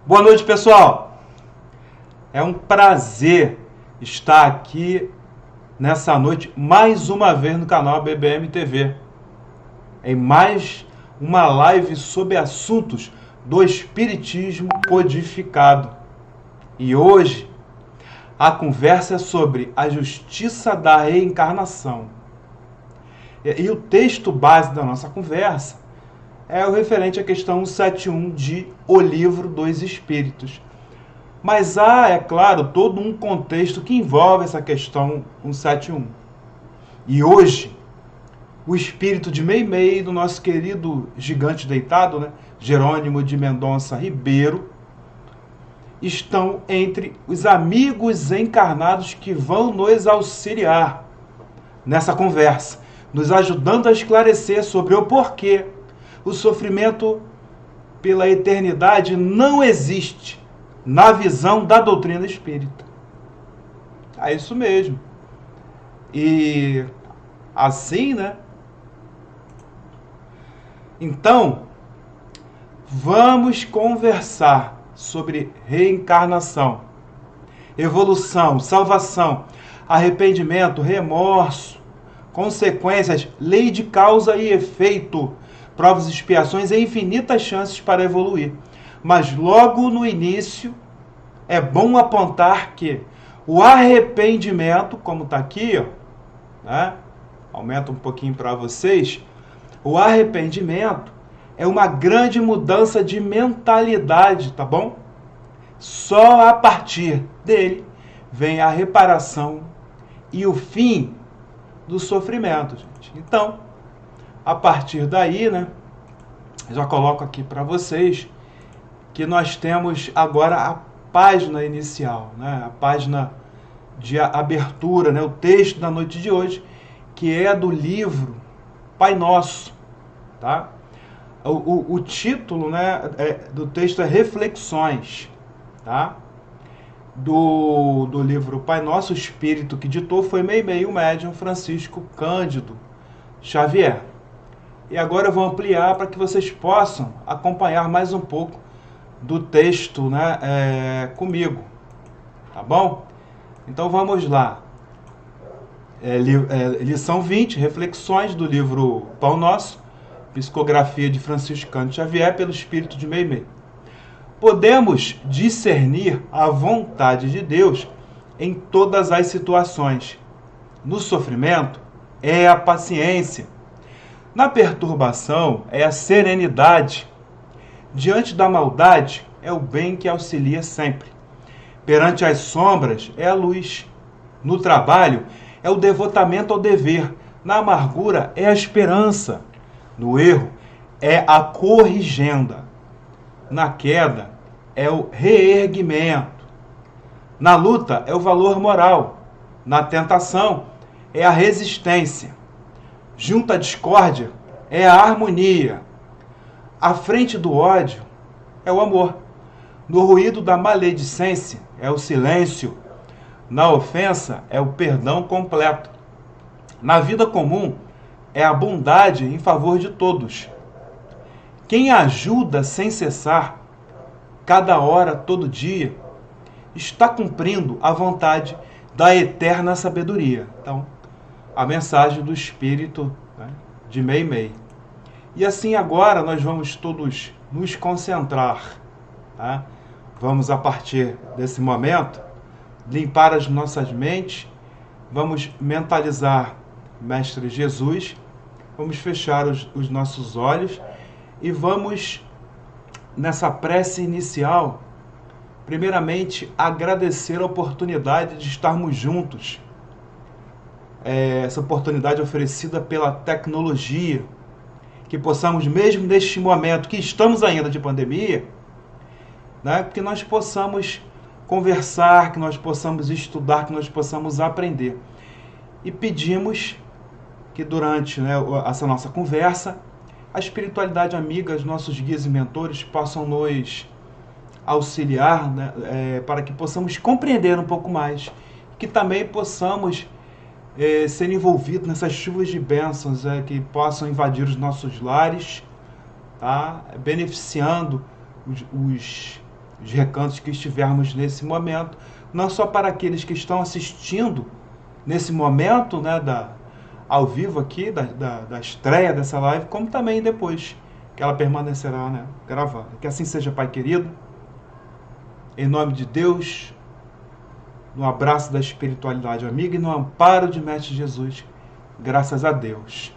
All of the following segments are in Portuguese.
Boa noite, pessoal. É um prazer estar aqui nessa noite mais uma vez no canal BBM TV. Em mais uma live sobre assuntos do Espiritismo codificado. E hoje a conversa é sobre a justiça da reencarnação. E o texto base da nossa conversa é o referente à questão 171 de O Livro dos Espíritos. Mas há, é claro, todo um contexto que envolve essa questão 171. E hoje, o espírito de Meimei, do nosso querido gigante deitado, né, Jerônimo de Mendonça Ribeiro, estão entre os amigos encarnados que vão nos auxiliar nessa conversa, nos ajudando a esclarecer sobre o porquê o sofrimento pela eternidade não existe na visão da doutrina espírita. É isso mesmo. E assim, né? Então, vamos conversar sobre reencarnação, evolução, salvação, arrependimento, remorso, consequências, lei de causa e efeito, provas e expiações e infinitas chances para evoluir. Mas logo no início, é bom apontar que o arrependimento, como está aqui, ó, né? Aumenta um pouquinho para vocês, o arrependimento é uma grande mudança de mentalidade, tá bom? Só a partir dele vem a reparação e o fim do sofrimento, gente. Então, a partir daí, né, já coloco aqui para vocês que nós temos agora a página inicial, né, a página de abertura, né, o texto da noite de hoje, que é do livro Pai Nosso, tá? O título, né, do texto é Reflexões, tá? Do livro Pai Nosso. O espírito que ditou foi Meimei, o médium Francisco Cândido Xavier. E agora eu vou ampliar para que vocês possam acompanhar mais um pouco do texto, né, comigo, tá bom? Então vamos lá. Lição 20, Reflexões do livro Pão Nosso, psicografia de Francisco Cândido Xavier pelo espírito de Meimei. Podemos discernir a vontade de Deus em todas as situações. No sofrimento é a paciência. Na perturbação é a serenidade. Diante da maldade é o bem que auxilia sempre. Perante as sombras é a luz. No trabalho é o devotamento ao dever. Na amargura é a esperança. No erro é a corrigenda. Na queda é o reerguimento. Na luta é o valor moral. Na tentação é a resistência. Junto à discórdia é a harmonia. À frente do ódio é o amor. No ruído da maledicência é o silêncio. Na ofensa é o perdão completo. Na vida comum é a bondade em favor de todos. Quem ajuda sem cessar, cada hora, todo dia, está cumprindo a vontade da eterna sabedoria. Então, a mensagem do espírito, né, de Meimei. E assim agora nós vamos todos nos concentrar, tá? Vamos, a partir desse momento, limpar as nossas mentes, vamos mentalizar Mestre Jesus, vamos fechar os nossos olhos e vamos, nessa prece inicial, primeiramente agradecer a oportunidade de estarmos juntos. Essa oportunidade oferecida pela tecnologia, que possamos, mesmo neste momento que estamos ainda de pandemia, né, que nós possamos conversar, que nós possamos estudar, que nós possamos aprender. E pedimos que durante, né, essa nossa conversa, a espiritualidade amiga, os nossos guias e mentores possam nos auxiliar, né, para que possamos compreender um pouco mais, que também possamos ser envolvidos nessas chuvas de bênçãos que possam invadir os nossos lares, tá? Beneficiando os os recantos que estivermos nesse momento, não só para aqueles que estão assistindo nesse momento, né, ao vivo aqui, da estreia dessa live, como também depois, que ela permanecerá, né, gravada. Que assim seja, Pai querido, em nome de Deus, no abraço da espiritualidade amiga e no amparo de Mestre Jesus, graças a Deus.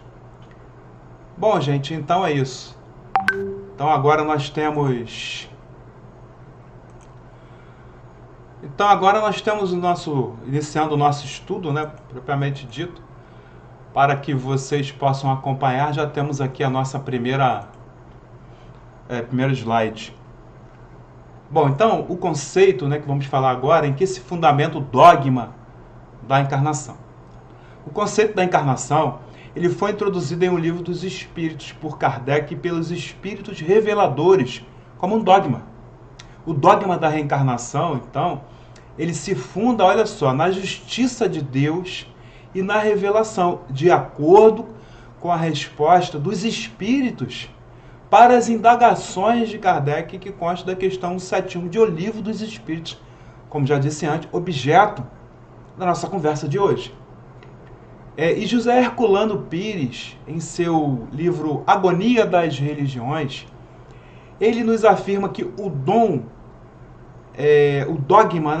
Bom, gente, então é isso. Então agora nós temos iniciando o nosso estudo, né, propriamente dito, para que vocês possam acompanhar. Já temos aqui a nossa primeiro slide. Bom, então, o conceito, né, que vamos falar agora, em que se fundamenta o dogma da encarnação. O conceito da encarnação, ele foi introduzido em O Livro dos Espíritos por Kardec e pelos espíritos reveladores como um dogma. O dogma da reencarnação, então, ele se funda, olha só, na justiça de Deus e na revelação, de acordo com a resposta dos espíritos para as indagações de Kardec, que consta da questão 171 de O Livro dos Espíritos, como já disse antes, objeto da nossa conversa de hoje. E José Herculano Pires, em seu livro Agonia das Religiões, ele nos afirma que o dogma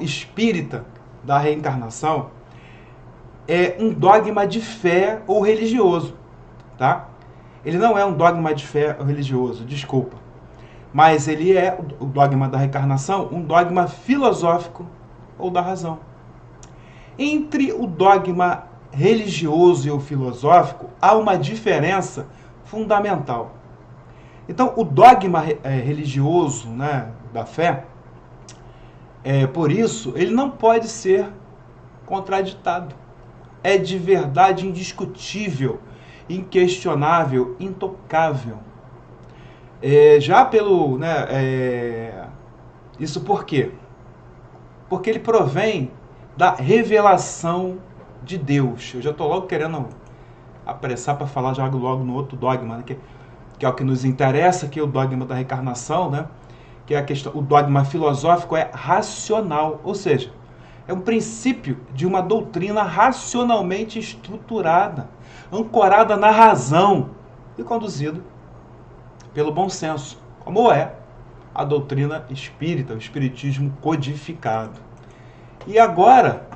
espírita da reencarnação é um dogma de fé ou religioso, tá? Ele não é um dogma de fé ou religioso, desculpa. Mas ele é, o dogma da reencarnação, um dogma filosófico ou da razão. Entre o dogma religioso e o filosófico, há uma diferença fundamental. Então, o dogma religioso, né, da fé, por isso, ele não pode ser contraditado. É de verdade indiscutível, inquestionável, intocável. Isso por quê? Porque ele provém da revelação de Deus. Eu já estou logo querendo apressar para falar já logo no outro dogma, né, que é o que nos interessa, que é o dogma da reencarnação, né, que é a questão, o dogma filosófico é racional, ou seja, é um princípio de uma doutrina racionalmente estruturada, ancorada na razão e conduzido pelo bom senso, como é a doutrina espírita, o espiritismo codificado. E agora,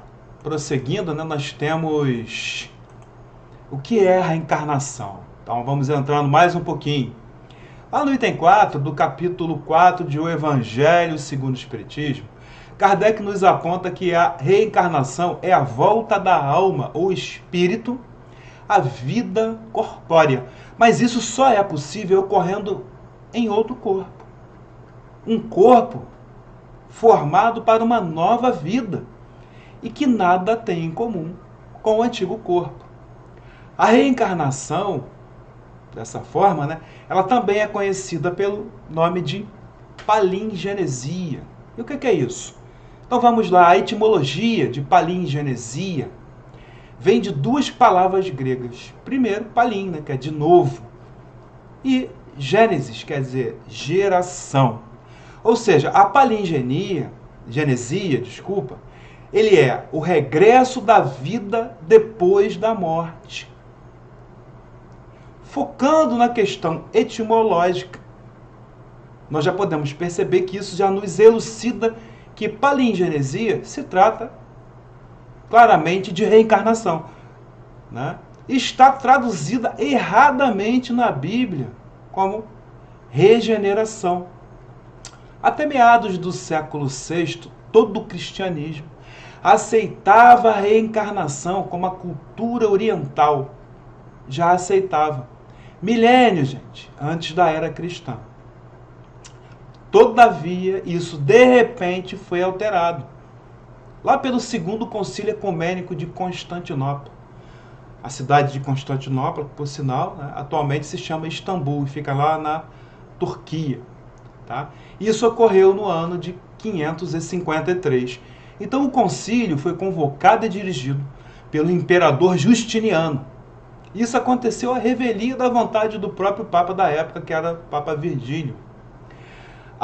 prosseguindo, né, nós temos o que é a reencarnação. Então vamos entrando mais um pouquinho. Lá no item 4, do capítulo 4 de O Evangelho segundo o Espiritismo, Kardec nos aponta que a reencarnação é a volta da alma ou espírito à vida corpórea. Mas isso só é possível ocorrendo em outro corpo. Um corpo formado para uma nova vida e que nada tem em comum com o antigo corpo. A reencarnação, dessa forma, né, ela também é conhecida pelo nome de palingenesia. E o que é isso? Então vamos lá, a etimologia de palingenesia vem de duas palavras gregas. Primeiro, palin, né, que é de novo, e gênesis, quer dizer geração. Ou seja, a palingenesia, ele é o regresso da vida depois da morte. Focando na questão etimológica, nós já podemos perceber que isso já nos elucida que palingenesia se trata claramente de reencarnação, né? Está traduzida erradamente na Bíblia como regeneração. Até meados do século VI, todo o cristianismo aceitava a reencarnação como a cultura oriental já aceitava. Milênios, gente, antes da era cristã. Todavia, isso de repente foi alterado. Lá pelo Segundo Concílio Ecumênico de Constantinopla. A cidade de Constantinopla, por sinal, né, atualmente se chama Istambul e fica lá na Turquia. Tá? Isso ocorreu no ano de 553. Então o concílio foi convocado e dirigido pelo imperador Justiniano. Isso aconteceu à revelia da vontade do próprio Papa da época, que era Papa Virgílio.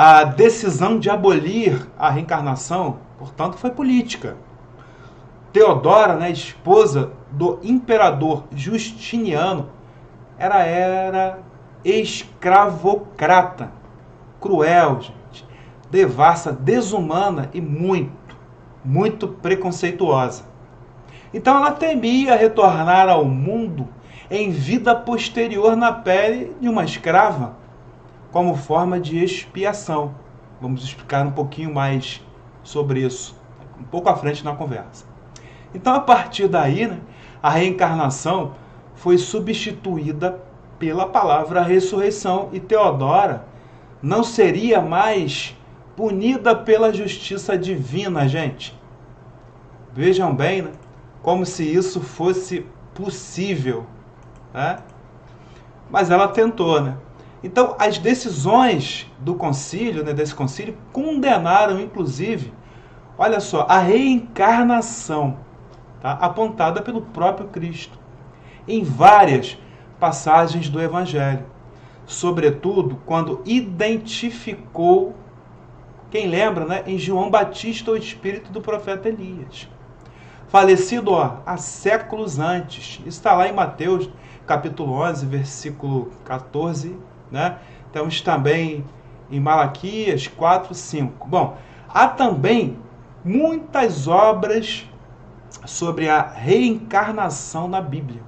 A decisão de abolir a reencarnação, portanto, foi política. Teodora, né, esposa do imperador Justiniano, era escravocrata, cruel, gente, devassa, desumana e muito preconceituosa. Então ela temia retornar ao mundo em vida posterior na pele de uma escrava, como forma de expiação. Vamos explicar um pouquinho mais sobre isso, um pouco à frente na conversa. Então, a partir daí, né, a reencarnação foi substituída pela palavra ressurreição e Teodora não seria mais punida pela justiça divina, gente. Vejam bem, né, como se isso fosse possível, né? Mas ela tentou, né? Então, as decisões do concílio, né, desse concílio, condenaram, inclusive, olha só, a reencarnação, tá, apontada pelo próprio Cristo, em várias passagens do Evangelho. Sobretudo, quando identificou, quem lembra, né, em João Batista, o espírito do profeta Elias. Falecido há séculos antes. Está lá em Mateus, capítulo 11, versículo 14, né? Temos também em Malaquias 4, 5. Bom, há também muitas obras sobre a reencarnação na Bíblia,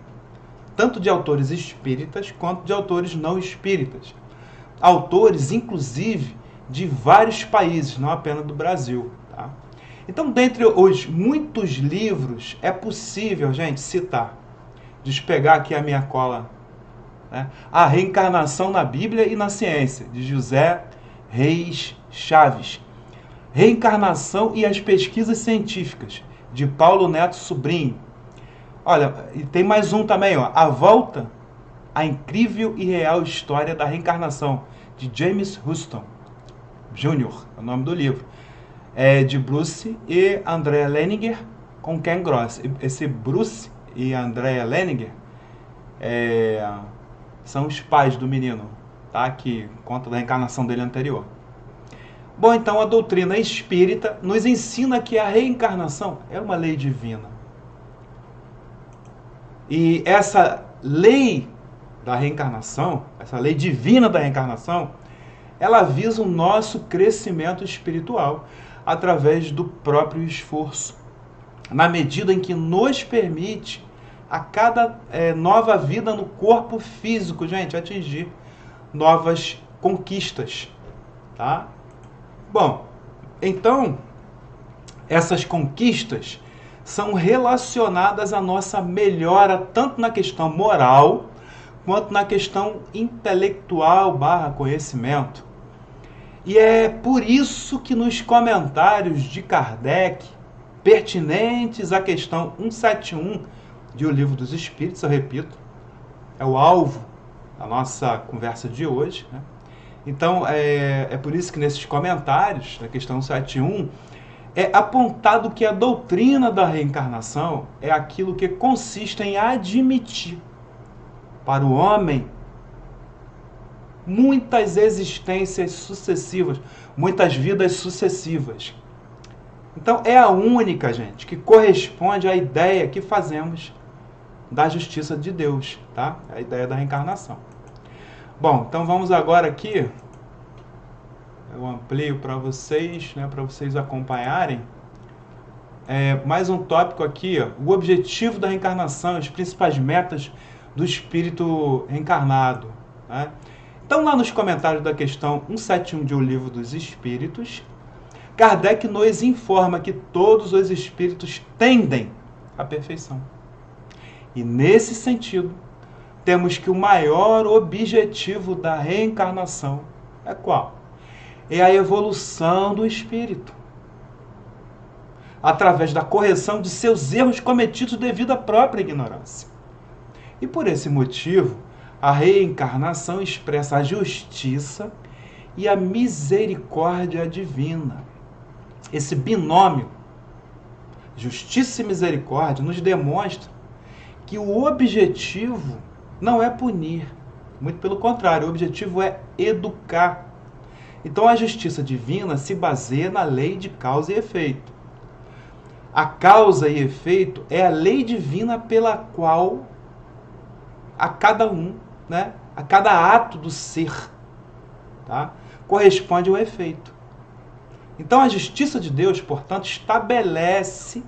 tanto de autores espíritas quanto de autores não espíritas. Autores, inclusive, de vários países, não apenas do Brasil. Tá? Então, dentre os muitos livros, é possível, gente, citar. Deixa eu pegar aqui a minha cola. Né? A Reencarnação na Bíblia e na Ciência, de José Reis Chaves. Reencarnação e as Pesquisas Científicas, de Paulo Neto Sobrinho. Olha, e tem mais um também, ó, A Volta, a Incrível e Real História da Reencarnação, de James Huston Jr., é o nome do livro. É de Bruce e Andrea Leninger com Ken Gross. Esse Bruce e Andrea Leninger são os pais do menino, tá? Que conta da reencarnação dele anterior. Bom, então a doutrina espírita nos ensina que a reencarnação é uma lei divina. E essa lei da reencarnação, essa lei divina da reencarnação, ela visa o nosso crescimento espiritual através do próprio esforço, na medida em que nos permite a cada nova vida no corpo físico, gente, atingir novas conquistas, tá? Bom, então, essas conquistas são relacionadas à nossa melhora, tanto na questão moral, quanto na questão intelectual / conhecimento. E é por isso que nos comentários de Kardec, pertinentes à questão 171 de O Livro dos Espíritos, eu repito, é o alvo da nossa conversa de hoje, né? Então, é por isso que nesses comentários, da questão 171, é apontado que a doutrina da reencarnação é aquilo que consiste em admitir para o homem muitas existências sucessivas, muitas vidas sucessivas. Então, é a única, gente, que corresponde à ideia que fazemos da justiça de Deus, tá? A ideia da reencarnação. Bom, então vamos agora aqui, eu amplio para vocês, né, para vocês acompanharem, mais um tópico aqui, ó, o objetivo da reencarnação, as principais metas do espírito reencarnado, né? Então, lá nos comentários da questão 171 de O Livro dos Espíritos, Kardec nos informa que todos os espíritos tendem à perfeição. E, nesse sentido, temos que o maior objetivo da reencarnação é qual? É a evolução do espírito, através da correção de seus erros cometidos devido à própria ignorância. E por esse motivo, a reencarnação expressa a justiça e a misericórdia divina. Esse binômio, justiça e misericórdia, nos demonstra que o objetivo não é punir, muito pelo contrário, o objetivo é educar. Então a justiça divina se baseia na lei de causa e efeito. A causa e efeito é a lei divina pela qual a cada um, né, a cada ato do ser, tá, corresponde um efeito. Então a justiça de Deus, portanto, estabelece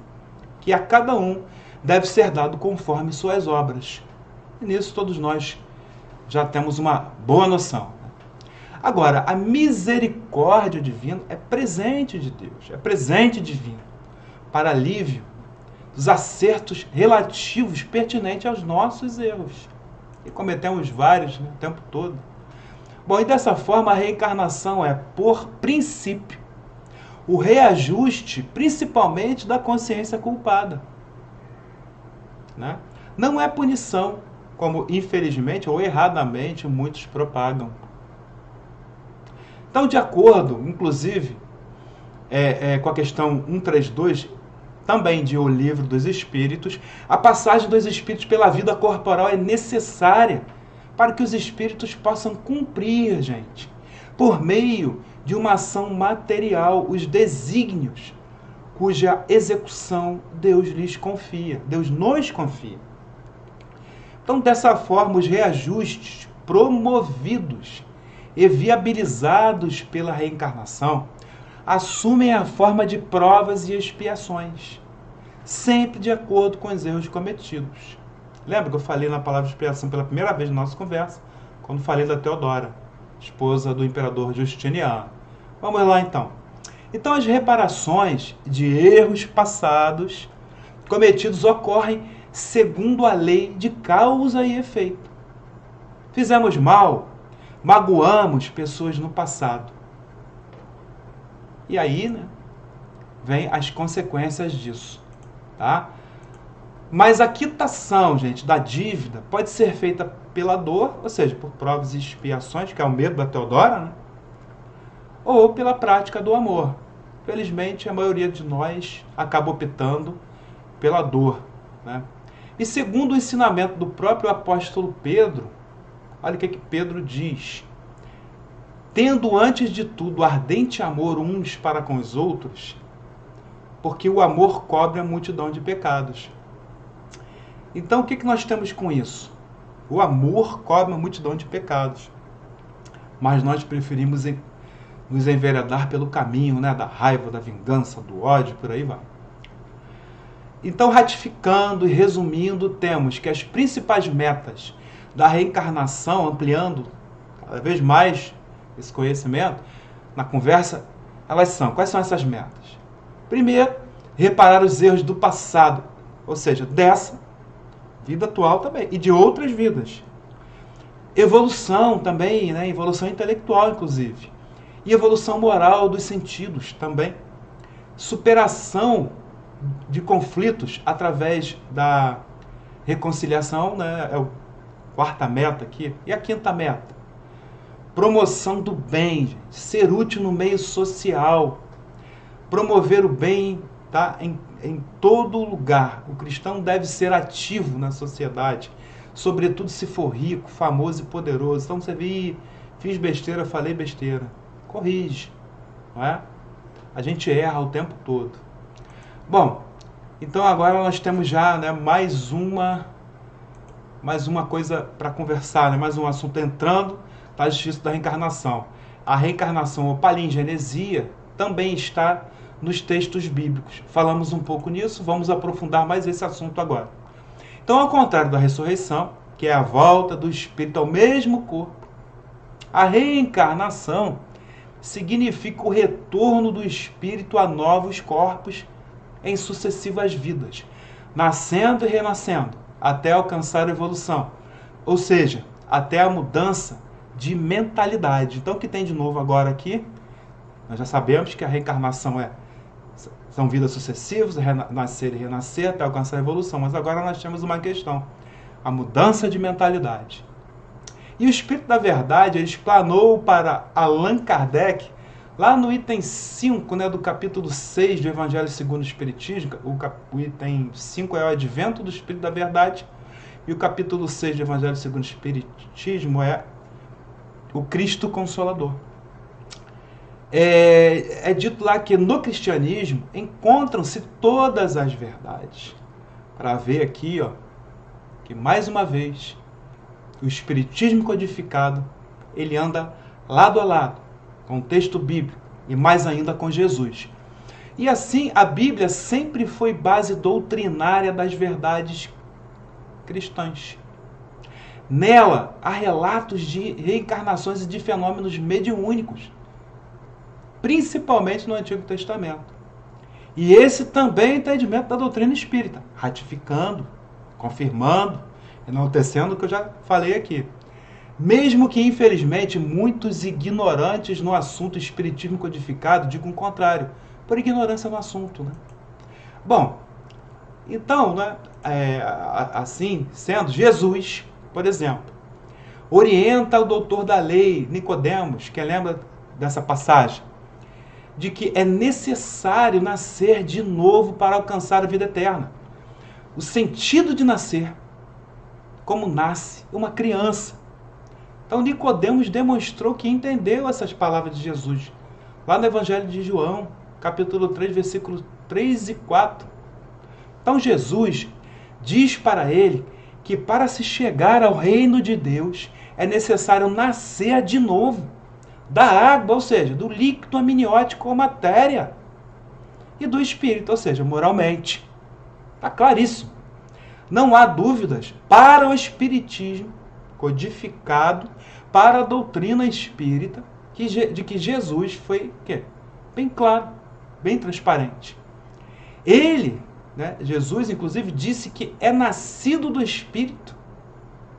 que a cada um deve ser dado conforme suas obras. E nisso todos nós já temos uma boa noção. Agora, a misericórdia divina é presente de Deus, é presente divino, para alívio dos acertos relativos pertinentes aos nossos erros. E cometemos vários, né, o tempo todo. Bom, e dessa forma a reencarnação é, por princípio, o reajuste, principalmente da consciência culpada. Né? Não é punição, como infelizmente ou erradamente muitos propagam. Então, de acordo, inclusive, com a questão 132, também de O Livro dos Espíritos, a passagem dos espíritos pela vida corporal é necessária para que os espíritos possam cumprir, gente, por meio de uma ação material, os desígnios, cuja execução Deus lhes confia, Deus nos confia. Então, dessa forma, os reajustes promovidos e viabilizados pela reencarnação assumem a forma de provas e expiações, sempre de acordo com os erros cometidos. Lembra que eu falei na palavra expiação pela primeira vez na nossa conversa, quando falei da Teodora, esposa do imperador Justiniano. Vamos lá então. Então as reparações de erros passados cometidos ocorrem segundo a lei de causa e efeito. Fizemos mal, magoamos pessoas no passado. E aí, né, vem as consequências disso, tá? Mas a quitação, gente, da dívida pode ser feita pela dor, ou seja, por provas e expiações, que é o medo da Teodora, né? Ou pela prática do amor. Felizmente, a maioria de nós acaba optando pela dor, né? E segundo o ensinamento do próprio apóstolo Pedro, olha o que Pedro diz: tendo antes de tudo ardente amor uns para com os outros, porque o amor cobre a multidão de pecados. Então, o que nós temos com isso? O amor cobre a multidão de pecados. Mas nós preferimos nos enveredar pelo caminho, né, da raiva, da vingança, do ódio, por aí vai. Então, ratificando e resumindo, temos que as principais metas da reencarnação, ampliando cada vez mais esse conhecimento, na conversa, elas são: quais são essas metas? Primeiro, reparar os erros do passado, ou seja, dessa vida atual também, e de outras vidas. Evolução também, né? Evolução intelectual, inclusive. E evolução moral dos sentidos também. Superação de conflitos através da reconciliação, né? É a quarta meta aqui. E a quinta meta? Promoção do bem, gente. Ser útil no meio social. Promover o bem, tá? Em todo lugar. O cristão deve ser ativo na sociedade, sobretudo se for rico, famoso e poderoso. Então você vê, fiz besteira, falei besteira. Corrige, não é? A gente erra o tempo todo. Bom, então agora nós temos já, né, mais uma coisa para conversar, né, mais um assunto entrando na justiça da reencarnação. A reencarnação ou palingenesia também está nos textos bíblicos. Falamos um pouco nisso, vamos aprofundar mais esse assunto agora. Então, ao contrário da ressurreição, que é a volta do espírito ao mesmo corpo, a reencarnação significa o retorno do espírito a novos corpos em sucessivas vidas, nascendo e renascendo, até alcançar a evolução, ou seja, até a mudança de mentalidade. Então, o que tem de novo agora aqui? Nós já sabemos que a reencarnação são vidas sucessivas, nascer e renascer até alcançar a evolução. Mas agora nós temos uma questão: a mudança de mentalidade. E o Espírito da Verdade, ele explanou para Allan Kardec, lá no item 5, né, do capítulo 6 do Evangelho segundo o Espiritismo. O item 5 é o Advento do Espírito da Verdade, e o capítulo 6 do Evangelho segundo o Espiritismo é o Cristo Consolador. É dito lá que no cristianismo encontram-se todas as verdades. Para ver aqui, ó, que mais uma vez o espiritismo codificado, ele anda lado a lado com o texto bíblico e mais ainda com Jesus. E assim, a Bíblia sempre foi base doutrinária das verdades cristãs. Nela, há relatos de reencarnações e de fenômenos mediúnicos, principalmente no Antigo Testamento. E esse também é o entendimento da doutrina espírita, ratificando, confirmando, enaltecendo o que eu já falei aqui. Mesmo que, infelizmente, muitos ignorantes no assunto espiritismo codificado digam o contrário, por ignorância no assunto, né? Bom, então, né, assim sendo, Jesus, por exemplo, orienta o doutor da lei, Nicodemos, que lembra dessa passagem, de que é necessário nascer de novo para alcançar a vida eterna. O sentido de nascer, como nasce uma criança. Então Nicodemos demonstrou que entendeu essas palavras de Jesus, lá no Evangelho de João, capítulo 3, versículos 3 e 4. Então Jesus diz para ele que para se chegar ao reino de Deus é necessário nascer de novo da água, ou seja, do líquido amniótico ou matéria, e do espírito, ou seja, moralmente. Está claríssimo. Não há dúvidas para o espiritismo codificado, para a doutrina espírita, de que Jesus foi bem claro, bem transparente. Ele, né, Jesus, inclusive, disse que é nascido do Espírito.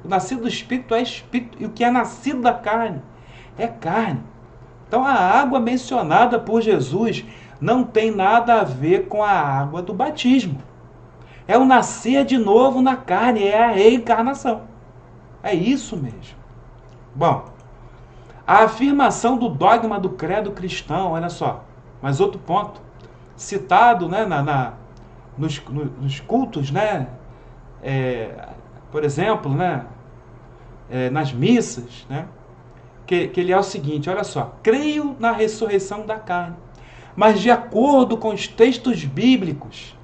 O nascido do Espírito é Espírito, e o que é nascido da carne é carne. Então, a água mencionada por Jesus não tem nada a ver com a água do batismo. É o nascer de novo na carne, é a reencarnação. É isso mesmo. Bom, a afirmação do dogma do credo cristão, olha só, mas outro ponto, citado, né, nos cultos, né, por exemplo, né, nas missas, né, que ele é o seguinte, olha só, creio na ressurreição da carne, mas de acordo com os textos bíblicos,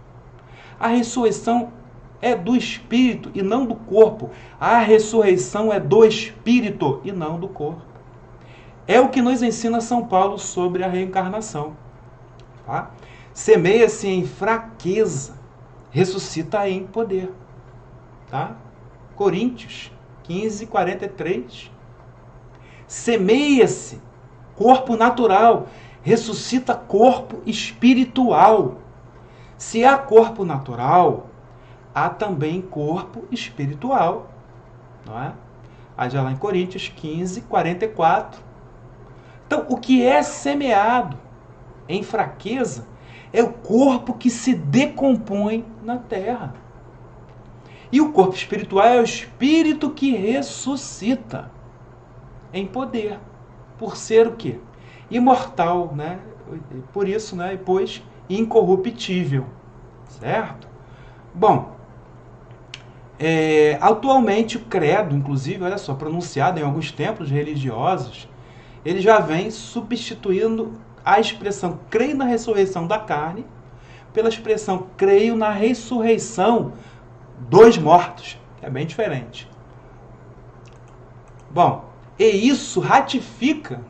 a ressurreição é do espírito e não do corpo. A ressurreição é do espírito e não do corpo. É o que nos ensina São Paulo sobre a reencarnação. Tá? Semeia-se em fraqueza, ressuscita em poder. Tá? Coríntios 15, 43. Semeia-se corpo natural, ressuscita corpo espiritual. Se há corpo natural, há também corpo espiritual. Não é? Aí já lá em Coríntios 15, 44. Então, o que é semeado em fraqueza é o corpo que se decompõe na terra. E o corpo espiritual é o espírito que ressuscita em poder, por ser o quê? Imortal, né? Por isso, né? E pois incorruptível, certo? Bom, atualmente o credo, inclusive, olha só, pronunciado em alguns templos religiosos, ele já vem substituindo a expressão creio na ressurreição da carne pela expressão creio na ressurreição dos mortos, que é bem diferente. Bom, e isso ratifica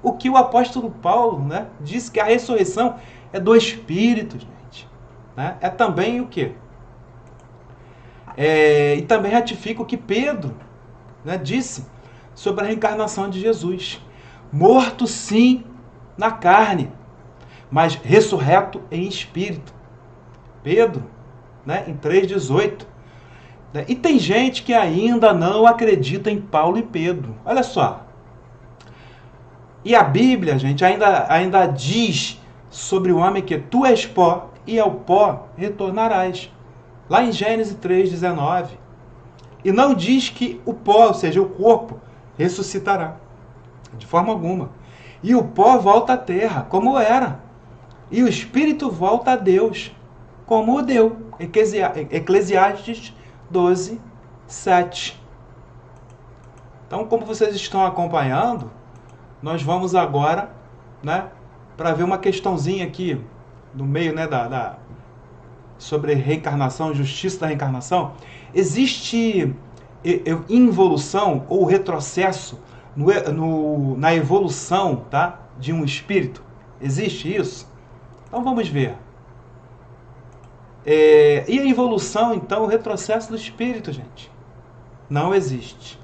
o que o apóstolo Paulo, né, disse que a ressurreição é do Espírito, gente. Né? É também o quê? E também ratifica o que Pedro, né, disse sobre a reencarnação de Jesus. Morto, sim, na carne, mas ressurreto em espírito. Pedro, né, em 3,18. E tem gente que ainda não acredita em Paulo e Pedro. Olha só. E a Bíblia, gente, ainda diz sobre o homem que tu és pó e ao pó retornarás. Lá em Gênesis 3,19. E não diz que o pó, ou seja, o corpo, ressuscitará. De forma alguma. E o pó volta à terra, como era. E o espírito volta a Deus, como o deu. Eclesiastes 12, 7. Então, como vocês estão acompanhando, nós vamos agora né, para ver uma questãozinha aqui no meio, né, sobre reencarnação, justiça da reencarnação. Existe involução ou retrocesso na evolução, tá, de um espírito? Existe isso? Então vamos ver. E a evolução, então, o retrocesso do espírito, gente? Não existe.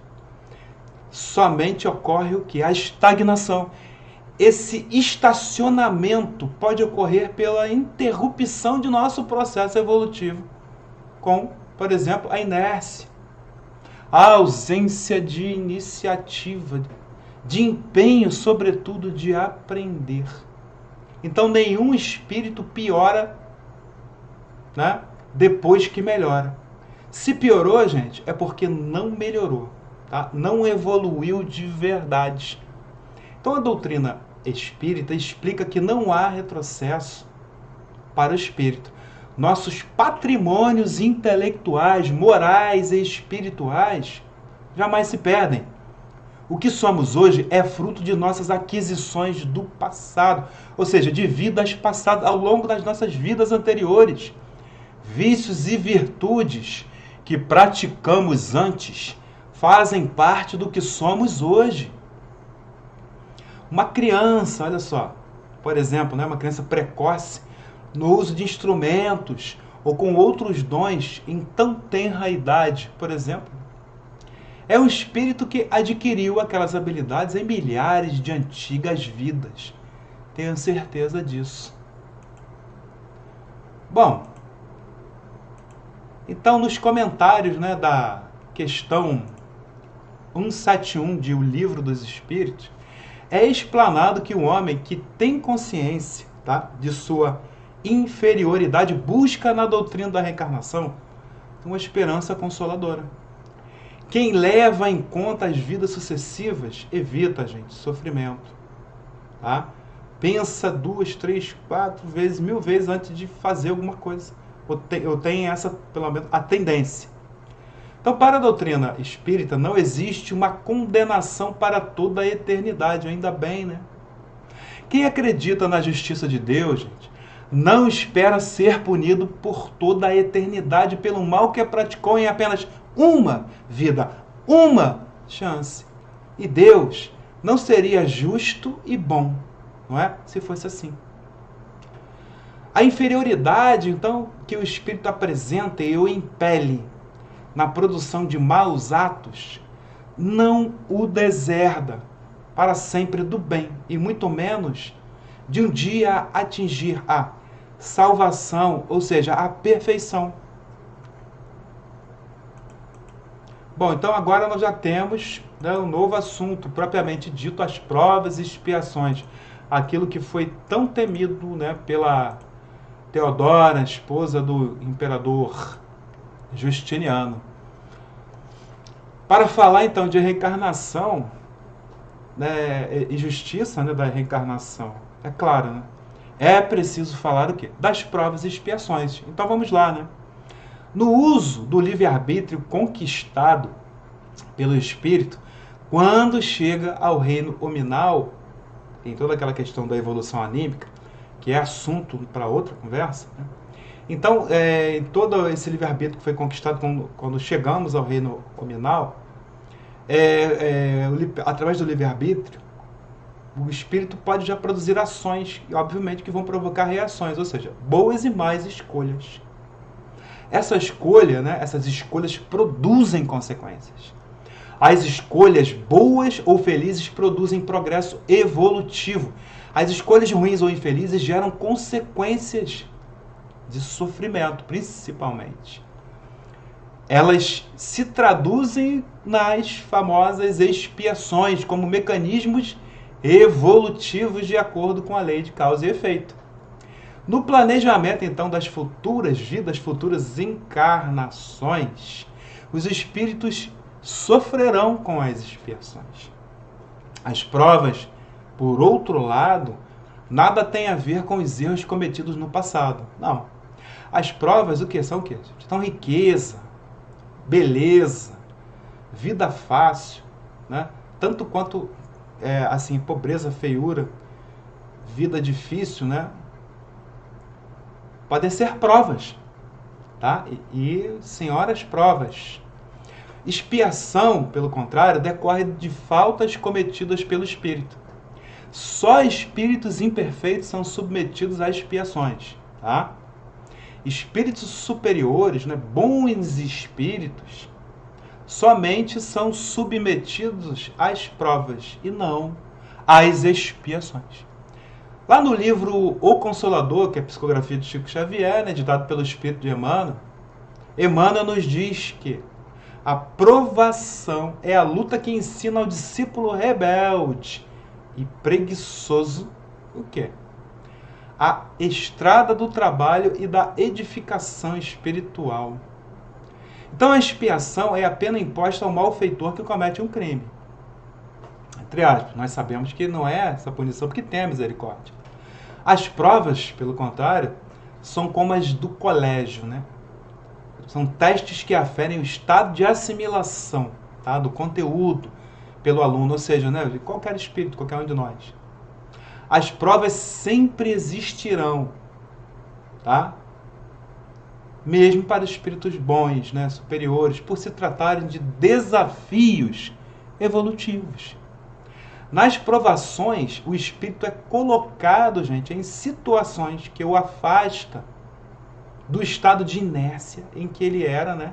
Somente ocorre o que? A estagnação. Esse estacionamento pode ocorrer pela interrupção de nosso processo evolutivo, com, por exemplo, a inércia, a ausência de iniciativa, de empenho, sobretudo, de aprender. Então, nenhum espírito piora, né, depois que melhora. Se piorou, gente, é porque não melhorou, tá? Não evoluiu de verdade. Então, a doutrina espírita explica que não há retrocesso para o espírito. Nossos patrimônios intelectuais, morais e espirituais jamais se perdem. O que somos hoje é fruto de nossas aquisições do passado, ou seja, de vidas passadas, ao longo das nossas vidas anteriores. Vícios e virtudes que praticamos antes fazem parte do que somos hoje. Uma criança, olha só, por exemplo, né, uma criança precoce no uso de instrumentos ou com outros dons em tão tenra idade, por exemplo, é um espírito que adquiriu aquelas habilidades em milhares de antigas vidas. Tenho certeza disso. Bom, então nos comentários, né, da questão 171 de O Livro dos Espíritos, é explanado que o homem que tem consciência, tá, de sua inferioridade busca na doutrina da reencarnação uma esperança consoladora. Quem leva em conta as vidas sucessivas evita, gente, sofrimento. Tá? Pensa 2, 3, 4 vezes, 1000 vezes antes de fazer alguma coisa. Eu tenho essa, pelo menos, a tendência. Então, para a doutrina espírita, não existe uma condenação para toda a eternidade, ainda bem, né? Quem acredita na justiça de Deus, gente, não espera ser punido por toda a eternidade pelo mal que praticou em apenas uma vida, uma chance. E Deus não seria justo e bom, não é? Se fosse assim. A inferioridade, então, que o espírito apresenta e o impele na produção de maus atos, não o deserda para sempre do bem, e muito menos de um dia atingir a salvação, ou seja, a perfeição. Bom, então agora nós já temos, né, um novo assunto, propriamente dito, as provas e expiações. Aquilo que foi tão temido, né, pela Teodora, esposa do imperador Justiniano. Para falar então de reencarnação, né, e justiça, né, da reencarnação, é claro, né, é preciso falar o quê? Das provas e expiações. Então vamos lá, né? No uso do livre-arbítrio conquistado pelo espírito, quando chega ao reino hominal, em toda aquela questão da evolução anímica, que é assunto para outra conversa, né? Então, em todo esse livre-arbítrio que foi conquistado quando chegamos ao reino hominal, através do livre-arbítrio, o espírito pode já produzir ações, obviamente, que vão provocar reações, ou seja, boas e más escolhas. Essa escolha, né, essas escolhas produzem consequências. As escolhas boas ou felizes produzem progresso evolutivo. As escolhas ruins ou infelizes geram consequências de sofrimento, principalmente. Elas se traduzem nas famosas expiações como mecanismos evolutivos de acordo com a lei de causa e efeito. No planejamento, então, das futuras vidas, futuras encarnações, os espíritos sofrerão com as expiações. As provas, por outro lado, nada tem a ver com os erros cometidos no passado. Não. As provas, o que são o quê? São riqueza, beleza, vida fácil, né? Tanto quanto, assim, pobreza, feiura, vida difícil, né? Podem ser provas, tá? E senhoras provas. Expiação, pelo contrário, decorre de faltas cometidas pelo espírito. Só espíritos imperfeitos são submetidos a expiações, tá? Espíritos superiores, né, bons espíritos, somente são submetidos às provas e não às expiações. Lá no livro O Consolador, que é a psicografia de Chico Xavier, né, ditado pelo Espírito de Emmanuel, Emmanuel nos diz que a provação é a luta que ensina ao discípulo rebelde e preguiçoso o quê? A estrada do trabalho e da edificação espiritual. Então a expiação é a pena imposta ao malfeitor que comete um crime. Entre aspas, nós sabemos que não é essa punição porque tem a misericórdia. As provas, pelo contrário, são como as do colégio, né? São testes que aferem o estado de assimilação, tá, do conteúdo pelo aluno, ou seja, né, de qualquer espírito, qualquer um de nós. As provas sempre existirão, tá? Mesmo para espíritos bons, né, superiores, por se tratarem de desafios evolutivos. Nas provações, o espírito é colocado, gente, em situações que o afasta do estado de inércia em que ele era, né?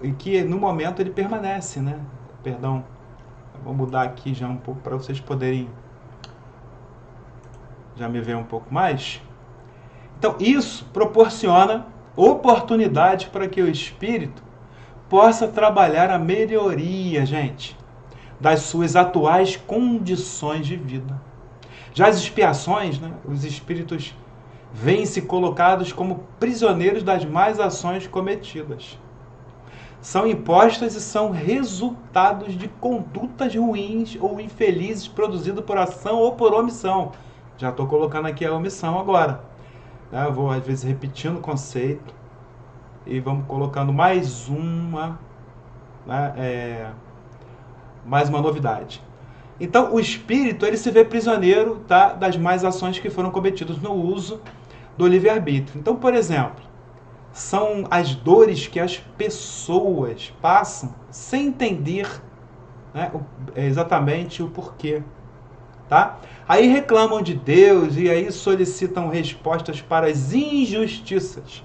E que no momento ele permanece, né? Perdão, vou mudar aqui já um pouco para vocês poderem já me ver um pouco mais. Então, isso proporciona oportunidade para que o espírito possa trabalhar a melhoria, gente, das suas atuais condições de vida. Já as expiações, né, os espíritos vêm-se colocados como prisioneiros das más ações cometidas. São impostas e são resultados de condutas ruins ou infelizes produzidas por ação ou por omissão. Já estou colocando aqui a omissão agora. Eu vou, às vezes, repetindo o conceito e vamos colocando mais uma, né, mais uma novidade. Então, o espírito ele se vê prisioneiro, tá, das más ações que foram cometidas no uso do livre-arbítrio. Então, por exemplo, são as dores que as pessoas passam sem entender, né, exatamente o porquê. Tá? Aí reclamam de Deus e aí solicitam respostas para as injustiças.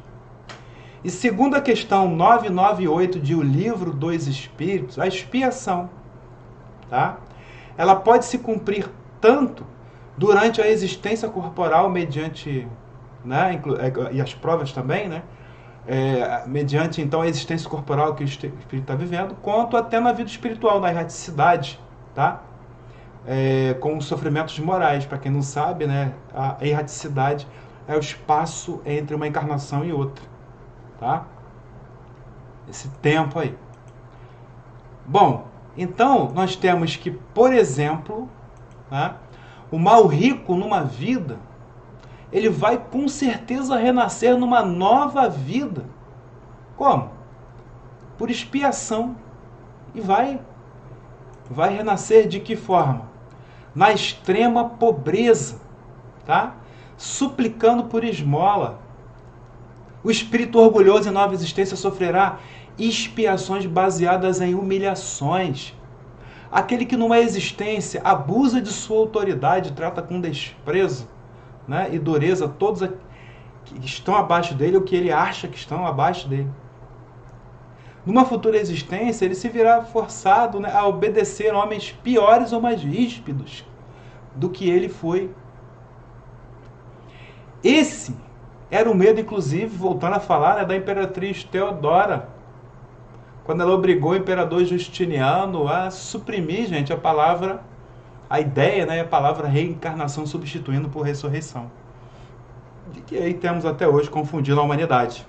E segundo a questão 998 de O Livro dos Espíritos, a expiação, tá? Ela pode se cumprir tanto durante a existência corporal mediante, né, e as provas também, né, mediante então a existência corporal que o espírito está vivendo, quanto até na vida espiritual, na erraticidade, tá? Com os sofrimentos morais. Para quem não sabe, né, a erraticidade é o espaço entre uma encarnação e outra, tá? Esse tempo aí. Bom, então nós temos que, por exemplo, né, o mal rico numa vida, ele vai com certeza renascer numa nova vida. Como? Por expiação. E vai renascer de que forma? Na extrema pobreza, tá? Suplicando por esmola. O espírito orgulhoso em nova existência sofrerá expiações baseadas em humilhações. Aquele que numa existência abusa de sua autoridade, trata com desprezo, né, e dureza todos que estão abaixo dele ou que ele acha que estão abaixo dele. Numa futura existência, ele se virá forçado, né, a obedecer homens piores ou mais ríspidos do que ele foi. Esse era o medo, inclusive, voltando a falar, né, da imperatriz Teodora, quando ela obrigou o imperador Justiniano a suprimir, gente, a ideia, né, a palavra reencarnação substituindo por ressurreição. De que aí temos até hoje confundido a humanidade.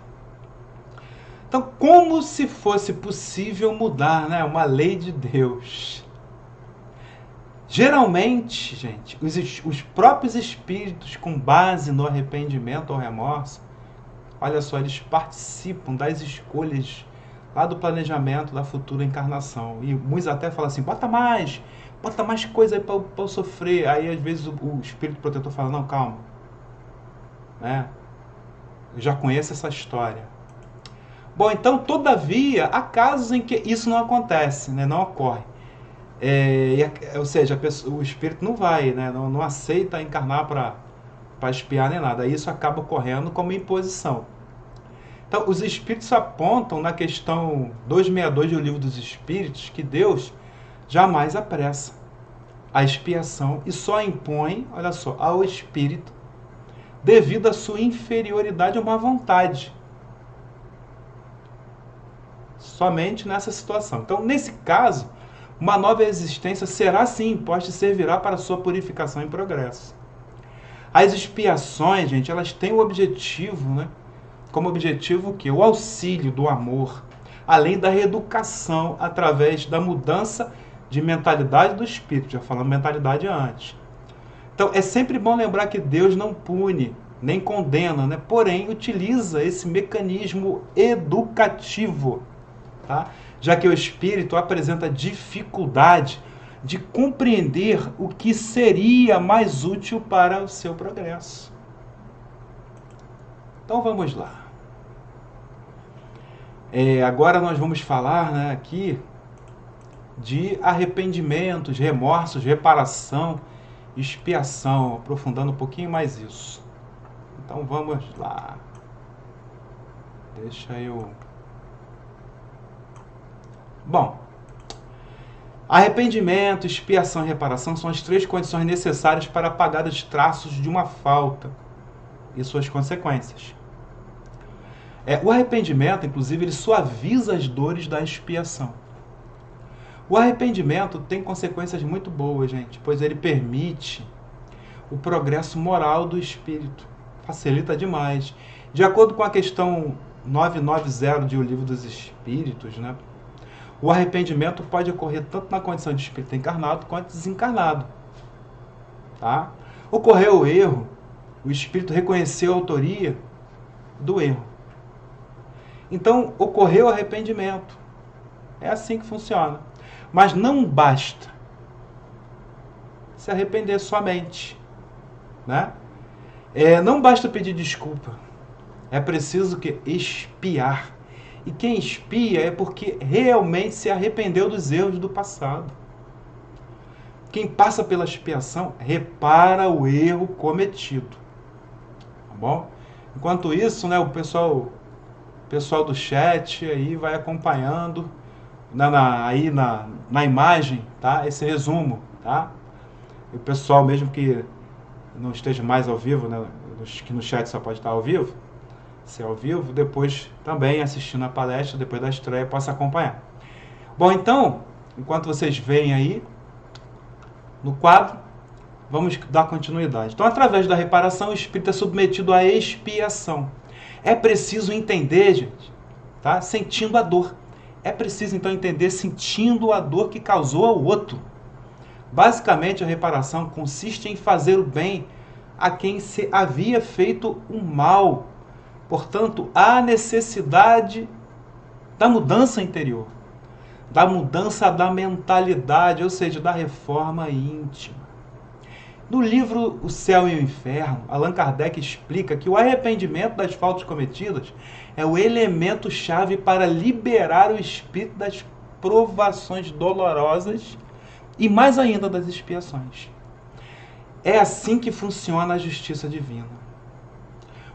Então, como se fosse possível mudar, né, uma lei de Deus? Geralmente, gente, os próprios espíritos, com base no arrependimento ou remorso, olha só, eles participam das escolhas lá do planejamento da futura encarnação. E muitos até falam assim, bota mais coisa aí para eu sofrer. Aí às vezes o espírito protetor fala, não, calma, né? Eu já conheço essa história. Bom, então, todavia, há casos em que isso não acontece, né? Não ocorre. Ou seja, o espírito não vai, né? Não aceita encarnar para espiar nem nada. Isso acaba ocorrendo como imposição. Então, os espíritos apontam na questão 262 do Livro dos Espíritos que Deus jamais apressa a expiação e só impõe, olha só, ao espírito devido à sua inferioridade a uma vontade. Somente nessa situação. Então, nesse caso, uma nova existência será sim imposta e servirá para a sua purificação e progresso. As expiações, gente, elas têm o objetivo, né? Como objetivo o quê? O auxílio do amor, além da reeducação através da mudança de mentalidade do espírito. Já falamos mentalidade antes. Então, é sempre bom lembrar que Deus não pune, nem condena, né? Porém, utiliza esse mecanismo educativo, tá? Já que o espírito apresenta dificuldade de compreender o que seria mais útil para o seu progresso. Então vamos lá. Agora nós vamos falar, né, aqui de arrependimentos, remorsos, reparação, expiação, aprofundando um pouquinho mais isso. Então vamos lá. Deixa eu... Bom, arrependimento, expiação e reparação são as três condições necessárias para apagar os traços de uma falta e suas consequências. O arrependimento, inclusive, ele suaviza as dores da expiação. O arrependimento tem consequências muito boas, gente, pois ele permite o progresso moral do espírito. Facilita demais. De acordo com a questão 990 de O Livro dos Espíritos, né, o arrependimento pode ocorrer tanto na condição de espírito encarnado quanto desencarnado. Tá? Ocorreu o erro, o espírito reconheceu a autoria do erro. Então, ocorreu o arrependimento. É assim que funciona. Mas não basta se arrepender somente, né? Não basta pedir desculpa. É preciso que expiar. E quem expia é porque realmente se arrependeu dos erros do passado. Quem passa pela expiação repara o erro cometido. Tá bom? Enquanto isso, né, o pessoal do chat aí vai acompanhando na imagem, tá? Esse resumo, tá? E o pessoal, mesmo que não esteja mais ao vivo, né, que no chat só pode estar ao vivo, se é ao vivo, depois também assistindo a palestra, depois da estreia, possa acompanhar. Bom, então, enquanto vocês veem aí no quadro, vamos dar continuidade. Então, através da reparação, o espírito é submetido à expiação. É preciso entender, gente, tá? Sentindo a dor. É preciso, então, entender sentindo a dor que causou ao outro. Basicamente, a reparação consiste em fazer o bem a quem se havia feito o mal. Portanto, há necessidade da mudança interior, da mudança da mentalidade, ou seja, da reforma íntima. No livro O Céu e o Inferno, Allan Kardec explica que o arrependimento das faltas cometidas é o elemento-chave para liberar o espírito das provações dolorosas e mais ainda das expiações. É assim que funciona a justiça divina.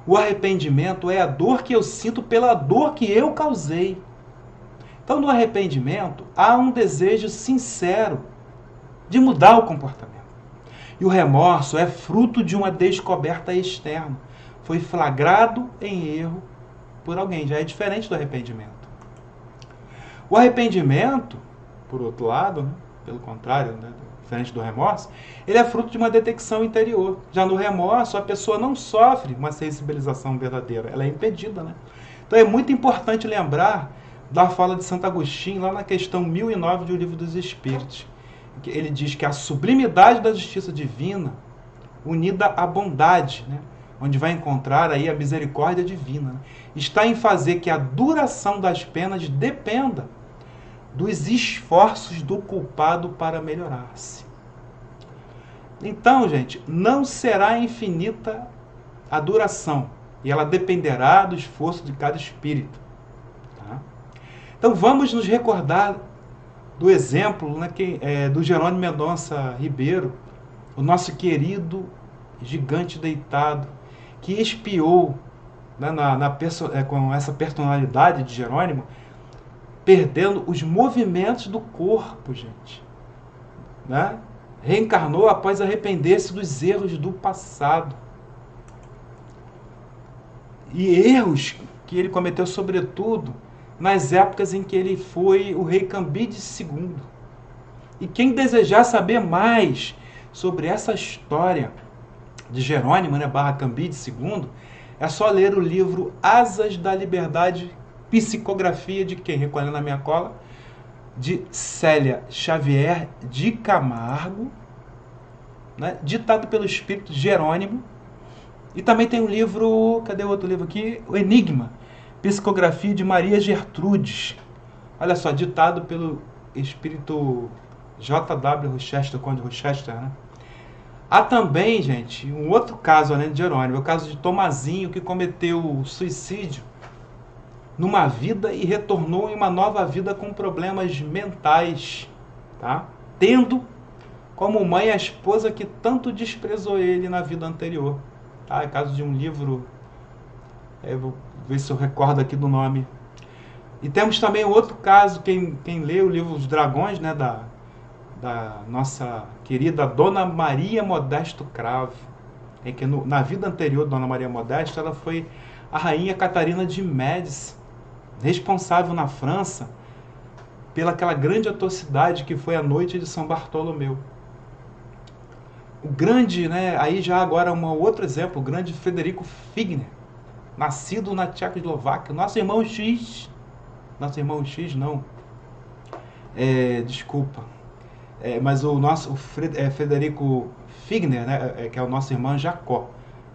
O arrependimento é a dor que eu sinto pela dor que eu causei. Então, no arrependimento, há um desejo sincero de mudar o comportamento. E o remorso é fruto de uma descoberta externa. Foi flagrado em erro por alguém. Já é diferente do arrependimento. O arrependimento, por outro lado, né, pelo contrário, né, diferente do remorso, ele é fruto de uma detecção interior. Já no remorso, a pessoa não sofre uma sensibilização verdadeira, ela é impedida, né? Então é muito importante lembrar da fala de Santo Agostinho, lá na questão 1009 do Livro dos Espíritos. Que ele diz que a sublimidade da justiça divina, unida à bondade, né, onde vai encontrar aí a misericórdia divina, né? Está em fazer que a duração das penas dependa dos esforços do culpado para melhorar-se. Então, gente, não será infinita a duração, e ela dependerá do esforço de cada espírito. Tá? Então, vamos nos recordar do exemplo, né, do Jerônimo Mendonça Ribeiro, o nosso querido gigante deitado, que expiou, né, com essa personalidade de Jerônimo, perdendo os movimentos do corpo, gente. Né? Reencarnou após arrepender-se dos erros do passado. E erros que ele cometeu, sobretudo, nas épocas em que ele foi o rei Cambides II. E quem desejar saber mais sobre essa história de Jerônimo, né, / Cambides II, é só ler o livro Asas da Liberdade, psicografia de quem? Recolhendo a minha cola, de Célia Xavier de Camargo, né, ditado pelo espírito Jerônimo. E também tem um livro, cadê o outro livro aqui? O Enigma, psicografia de Maria Gertrudes. Olha só, ditado pelo espírito J.W. Rochester, Conde Rochester, né? Há também, gente, um outro caso além de Jerônimo, é o caso de Tomazinho, que cometeu suicídio numa vida e retornou em uma nova vida com problemas mentais, tá? Tendo como mãe a esposa que tanto desprezou ele na vida anterior. Tá? É caso de um livro, vou ver se eu recordo aqui do nome. E temos também outro caso, quem lê o livro Os Dragões, né, da nossa querida Dona Maria Modesto Cravo, é que na vida anterior de Dona Maria Modesto, ela foi a rainha Catarina de Médici, responsável na França pela aquela grande atrocidade que foi a noite de São Bartolomeu. O grande, né, aí já agora um outro exemplo, o grande Frederico Figner, nascido na Tchecoslováquia, nosso irmão X não, desculpa, mas o nosso Frederico Figner, né, que é o nosso irmão Jacó,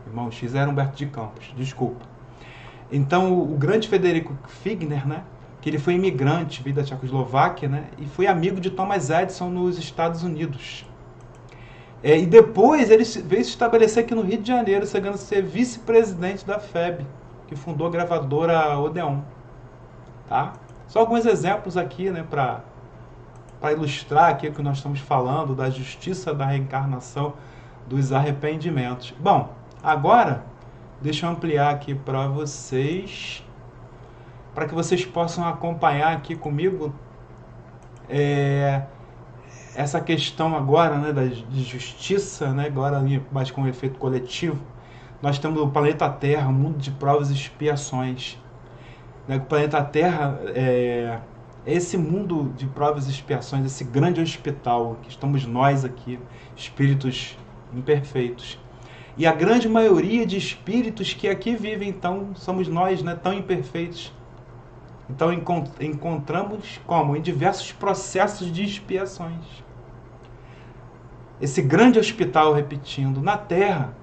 irmão X era Humberto de Campos, desculpa. Então o grande Frederico Figner, né, que ele foi imigrante, veio da Tchecoslováquia, né, e foi amigo de Thomas Edison nos Estados Unidos. E depois ele veio se estabelecer aqui no Rio de Janeiro, chegando a ser vice-presidente da FEB, que fundou a gravadora Odeon. Tá? Só alguns exemplos aqui, né, para ilustrar aqui o que nós estamos falando, da justiça da reencarnação, dos arrependimentos. Bom, agora, deixa eu ampliar aqui para vocês, para que vocês possam acompanhar aqui comigo essa questão agora, né, de justiça, né, agora mais com efeito coletivo. Nós temos o planeta Terra, um mundo de provas e expiações. Né, o planeta Terra é esse mundo de provas e expiações, esse grande hospital que estamos nós aqui, espíritos imperfeitos. E a grande maioria de espíritos que aqui vivem, então, somos nós, né, tão imperfeitos. Então encontramos como? Em diversos processos de expiações. Esse grande hospital, repetindo, na Terra,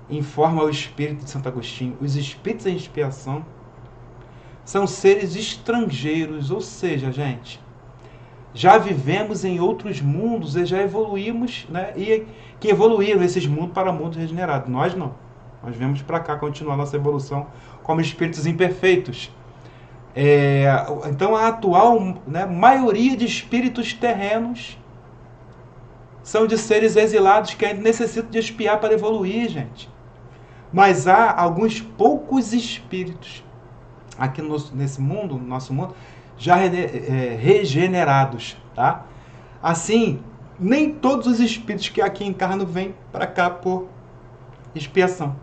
informa o espírito de Santo Agostinho, os espíritos em expiação são seres estrangeiros, ou seja, gente, já vivemos em outros mundos e já evoluímos, né, e que evoluíram esses mundos para mundos regenerados. Nós não. Nós viemos para cá continuar nossa evolução como espíritos imperfeitos. Então a atual, né, maioria de espíritos terrenos são de seres exilados que ainda necessitam de expiar para evoluir, gente. Mas há alguns poucos espíritos aqui nesse mundo, no nosso mundo, já regenerados, tá? Assim, nem todos os espíritos que aqui encarnam vêm para cá por expiação.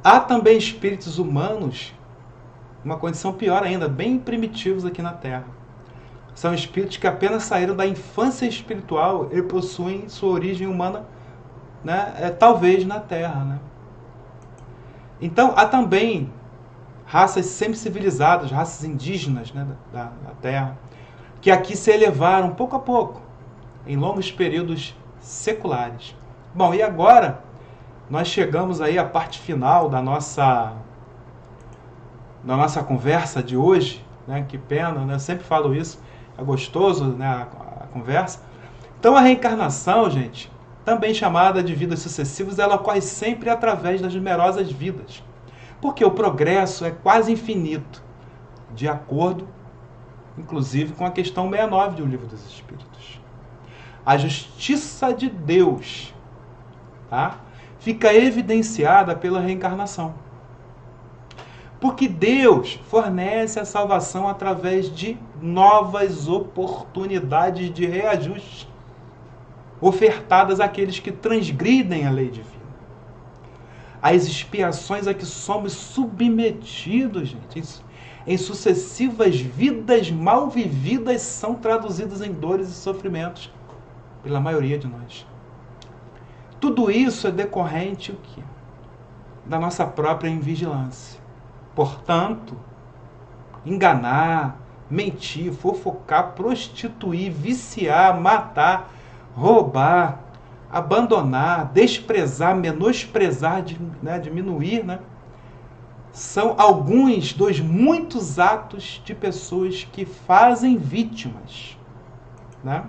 Há também espíritos humanos, uma condição pior ainda, bem primitivos aqui na Terra. São espíritos que apenas saíram da infância espiritual e possuem sua origem humana, né, talvez na Terra, né? Então, há também raças semi-civilizadas, raças indígenas, né, da Terra, que aqui se elevaram pouco a pouco, em longos períodos seculares. Bom, e agora nós chegamos aí à parte final da nossa conversa de hoje, né? Que pena, né? Eu sempre falo isso, é gostoso, né? A conversa. Então a reencarnação, gente, também chamada de vidas sucessivas, ela ocorre sempre através das numerosas vidas, porque o progresso é quase infinito, de acordo, inclusive, com a questão 69 do Livro dos Espíritos. A justiça de Deus, tá, fica evidenciada pela reencarnação. Porque Deus fornece a salvação através de novas oportunidades de reajuste ofertadas àqueles que transgridem a lei divina. As expiações a que somos submetidos, gente, em sucessivas vidas mal vividas, são traduzidas em dores e sofrimentos pela maioria de nós. Tudo isso é decorrente o quê? Da nossa própria invigilância. Portanto, enganar, mentir, fofocar, prostituir, viciar, matar, roubar, abandonar, desprezar, menosprezar, diminuir, né? São alguns dos muitos atos de pessoas que fazem vítimas, né?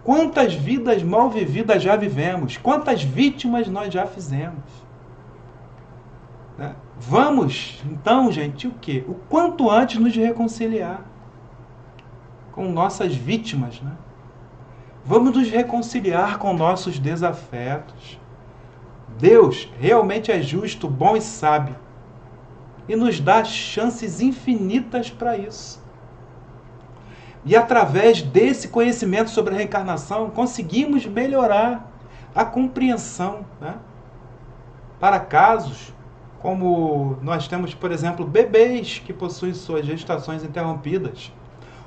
Quantas vidas mal vividas já vivemos? Quantas vítimas nós já fizemos? Né? Vamos, então, gente, o quê? O quanto antes nos reconciliar com nossas vítimas, né? Vamos nos reconciliar com nossos desafetos. Deus realmente é justo, bom e sábio, e nos dá chances infinitas para isso. E através desse conhecimento sobre a reencarnação, conseguimos melhorar a compreensão, né? Para casos como nós temos, por exemplo, bebês que possuem suas gestações interrompidas,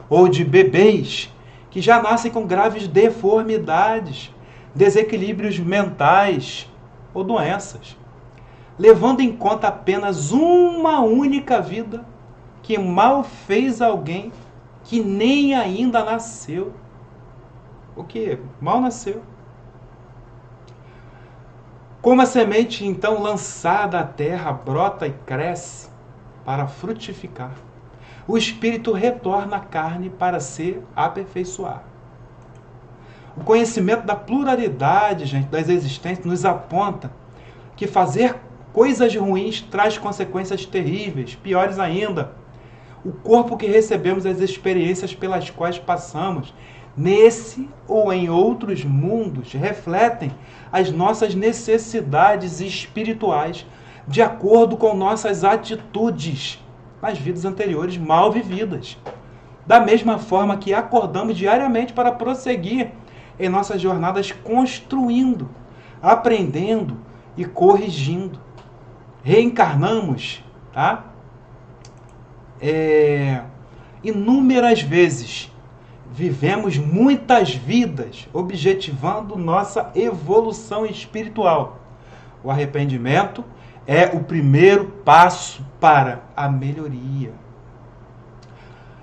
ou de bebês que já nascem com graves deformidades, desequilíbrios mentais ou doenças, levando em conta apenas uma única vida que mal fez alguém que nem ainda nasceu. O que? Mal nasceu. Como a semente, então, lançada à terra, brota e cresce para frutificar, o espírito retorna à carne para se aperfeiçoar. O conhecimento da pluralidade, gente, das existências nos aponta que fazer coisas ruins traz consequências terríveis, piores ainda. O corpo que recebemos, as experiências pelas quais passamos, nesse ou em outros mundos, refletem as nossas necessidades espirituais, de acordo com nossas atitudes nas vidas anteriores mal vividas. Da mesma forma que acordamos diariamente para prosseguir em nossas jornadas construindo, aprendendo e corrigindo. Reencarnamos, tá? Inúmeras vezes. Vivemos muitas vidas objetivando nossa evolução espiritual. O arrependimento é o primeiro passo para a melhoria.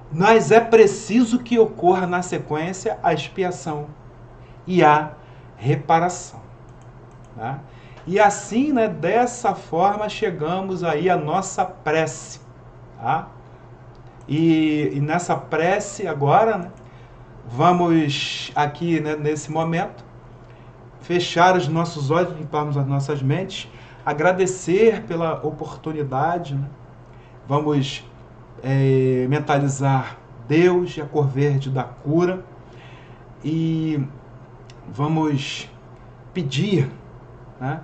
Mas é preciso que ocorra na sequência a expiação e a reparação. Tá? E assim, né, dessa forma, chegamos aí à nossa prece. Tá? E nessa prece agora, né, vamos aqui, né, nesse momento, fechar os nossos olhos, limparmos as nossas mentes, agradecer pela oportunidade, né? Vamos mentalizar Deus e a cor verde da cura e vamos pedir, né,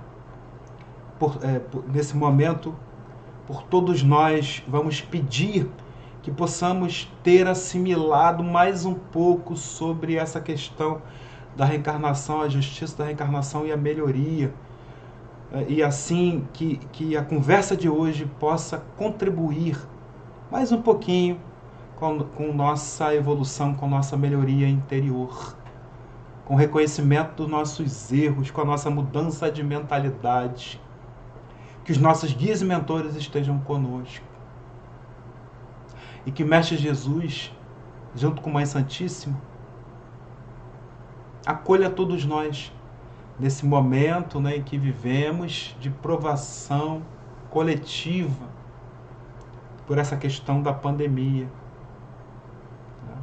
nesse momento, por todos nós, vamos pedir que possamos ter assimilado mais um pouco sobre essa questão da reencarnação, a justiça da reencarnação e a melhoria. E assim que a conversa de hoje possa contribuir mais um pouquinho com nossa evolução, com nossa melhoria interior, com o reconhecimento dos nossos erros, com a nossa mudança de mentalidade. Que os nossos guias e mentores estejam conosco. E que o Mestre Jesus, junto com a Mãe Santíssima, acolha todos nós nesse momento, né, em que vivemos de provação coletiva por essa questão da pandemia. Né?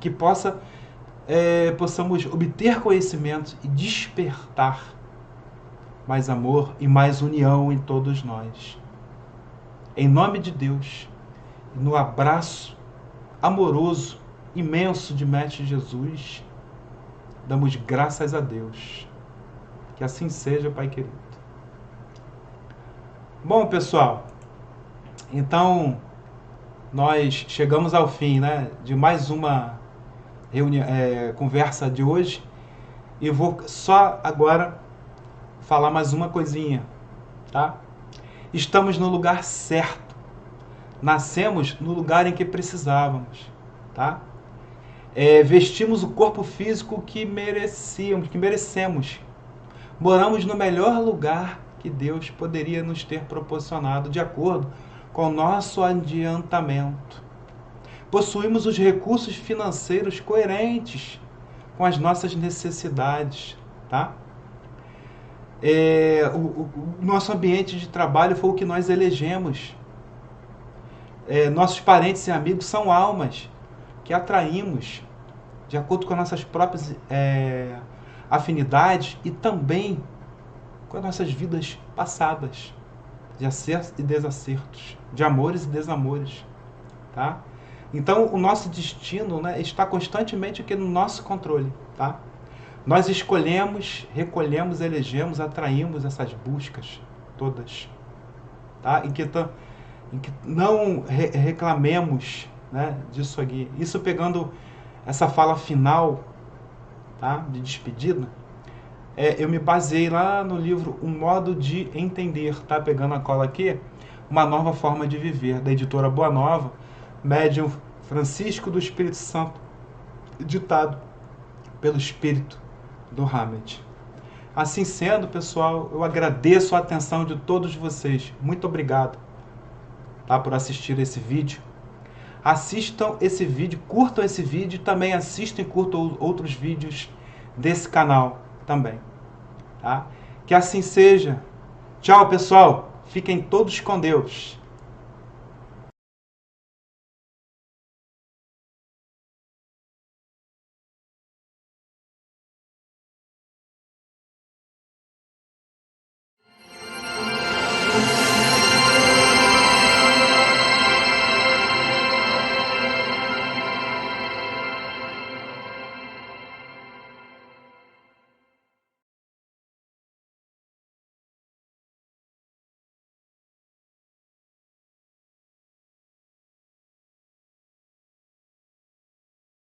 Que possamos obter conhecimentos e despertar mais amor e mais união em todos nós. Em nome de Deus, no abraço amoroso, imenso de Mestre Jesus, damos graças a Deus. Que assim seja, Pai querido. Bom, pessoal, então nós chegamos ao fim, né, de mais uma conversa de hoje, e vou só agora falar mais uma coisinha, tá? Estamos no lugar certo. Nascemos no lugar em que precisávamos, tá? Vestimos o corpo físico que merecemos. Moramos no melhor lugar que Deus poderia nos ter proporcionado, de acordo com o nosso adiantamento. Possuímos os recursos financeiros coerentes com as nossas necessidades, tá? O nosso ambiente de trabalho foi o que nós elegemos. Nossos parentes e amigos são almas que atraímos de acordo com as nossas próprias afinidades e também com as nossas vidas passadas, de acertos e desacertos, de amores e desamores, tá? Então, o nosso destino, né, está constantemente aqui no nosso controle, tá? Nós escolhemos, recolhemos, elegemos, atraímos essas buscas todas, tá? Em que não reclamemos, né, disso aqui. Isso pegando essa fala final, tá, de despedida, eu me baseei lá no livro Um Modo de Entender, tá? Pegando a cola aqui, Uma Nova Forma de Viver, da editora Boa Nova, médium Francisco do Espírito Santo, ditado pelo Espírito do Hamed. Assim sendo, pessoal, eu agradeço a atenção de todos vocês. Muito obrigado, tá, por assistir esse vídeo. Assistam esse vídeo, curtam esse vídeo, também assistam e curtam outros vídeos desse canal também, tá? Que assim seja. Tchau, pessoal. Fiquem todos com Deus.